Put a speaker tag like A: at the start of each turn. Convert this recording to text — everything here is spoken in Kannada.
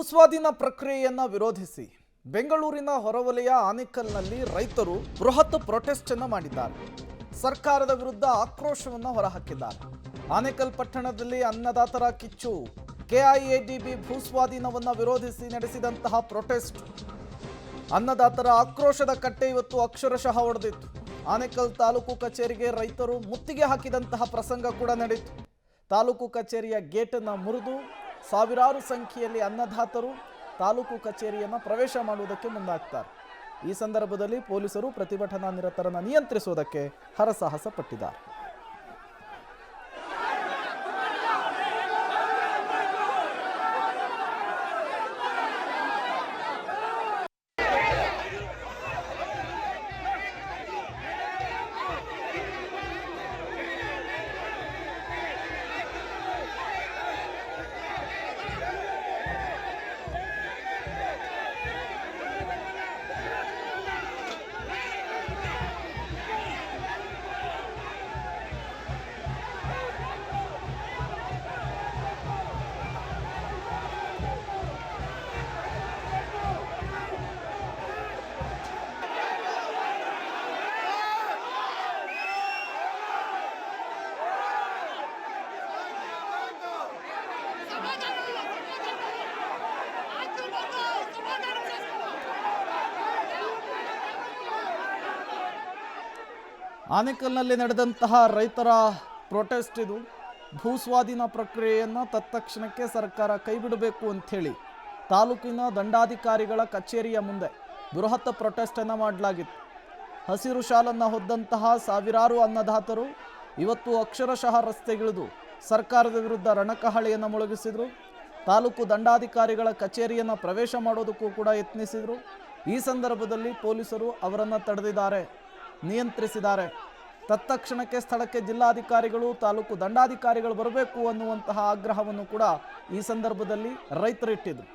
A: ಭೂಸ್ವಾಧೀನ ಪ್ರಕ್ರಿಯೆಯನ್ನು ವಿರೋಧಿಸಿ ಬೆಂಗಳೂರಿನ ಹೊರವಲಯ ಆನೇಕಲ್ನಲ್ಲಿ ರೈತರು ಬೃಹತ್ ಪ್ರೊಟೆಸ್ಟ್ ಅನ್ನು ಮಾಡಿದ್ದಾರೆ. ಸರ್ಕಾರದ ವಿರುದ್ಧ ಆಕ್ರೋಶವನ್ನು ಹೊರಹಾಕಿದ್ದಾರೆ. ಆನೇಕಲ್ ಪಟ್ಟಣದಲ್ಲಿ ಅನ್ನದಾತರ ಕಿಚ್ಚು ಕೆಐಎಡಿಬಿ ಭೂಸ್ವಾಧೀನವನ್ನು ವಿರೋಧಿಸಿ ನಡೆಸಿದಂತಹ ಪ್ರೊಟೆಸ್ಟ್ ಅನ್ನದಾತರ ಆಕ್ರೋಶದ ಕಟ್ಟೆ ಇವತ್ತು ಅಕ್ಷರಶಃ ಒಡೆದಿತ್ತು. ಆನೇಕಲ್ ತಾಲೂಕು ಕಚೇರಿಗೆ ರೈತರು ಮುತ್ತಿಗೆ ಹಾಕಿದಂತಹ ಪ್ರಸಂಗ ಕೂಡ ನಡೆಯಿತು. ತಾಲೂಕು ಕಚೇರಿಯ ಗೇಟನ್ನು ಮುರಿದು ಸಾವಿರಾರು ಸಂಖ್ಯೆಯಲ್ಲಿ ಅನ್ನದಾತರು ತಾಲೂಕು ಕಚೇರಿಯನ್ನು ಪ್ರವೇಶ ಮಾಡುವುದಕ್ಕೆ ಮುಂದಾಗ್ತಾರೆ. ಈ ಸಂದರ್ಭದಲ್ಲಿ ಪೊಲೀಸರು ಪ್ರತಿಭಟನಾ ನಿರತರನ್ನು ನಿಯಂತ್ರಿಸುವುದಕ್ಕೆ ಹರಸಾಹಸ ಪಟ್ಟಿದ್ದಾರೆ. ಆನೇಕಲ್ನಲ್ಲಿ ನಡೆದಂತಹ ರೈತರ ಪ್ರೊಟೆಸ್ಟ್ ಇದು. ಭೂಸ್ವಾಧೀನ ಪ್ರಕ್ರಿಯೆಯನ್ನು ತತ್ಕ್ಷಣಕ್ಕೆ ಸರ್ಕಾರ ಕೈಬಿಡಬೇಕು ಅಂಥೇಳಿ ತಾಲೂಕಿನ ದಂಡಾಧಿಕಾರಿಗಳ ಕಚೇರಿಯ ಮುಂದೆ ಬೃಹತ್ ಪ್ರೊಟೆಸ್ಟನ್ನು ಮಾಡಲಾಗಿತ್ತು. ಹಸಿರು ಶಾಲನ್ನು ಹೊದ್ದಂತಹ ಸಾವಿರಾರು ಅನ್ನದಾತರು ಇವತ್ತು ಅಕ್ಷರಶಃ ರಸ್ತೆಗಿಳಿದು ಸರ್ಕಾರದ ವಿರುದ್ಧ ರಣಕಹಳೆಯನ್ನು ಮೊಳಗಿಸಿದರು. ತಾಲೂಕು ದಂಡಾಧಿಕಾರಿಗಳ ಕಚೇರಿಯನ್ನು ಪ್ರವೇಶ ಮಾಡೋದಕ್ಕೂ ಕೂಡ ಯತ್ನಿಸಿದರು. ಈ ಸಂದರ್ಭದಲ್ಲಿ ಪೊಲೀಸರು ಅವರನ್ನು ತಡೆದಿದ್ದಾರೆ, ನಿಯಂತ್ರಿಸಿದ್ದಾರೆ. ತತ್ಕ್ಷಣಕ್ಕೆ ಸ್ಥಳಕ್ಕೆ ಜಿಲ್ಲಾಧಿಕಾರಿಗಳು ತಾಲೂಕು ದಂಡಾಧಿಕಾರಿಗಳು ಬರಬೇಕು ಅನ್ನುವಂತಹ ಆಗ್ರಹವನ್ನು ಕೂಡ ಈ ಸಂದರ್ಭದಲ್ಲಿ ರೈತರು ಇಟ್ಟಿದ್ರು.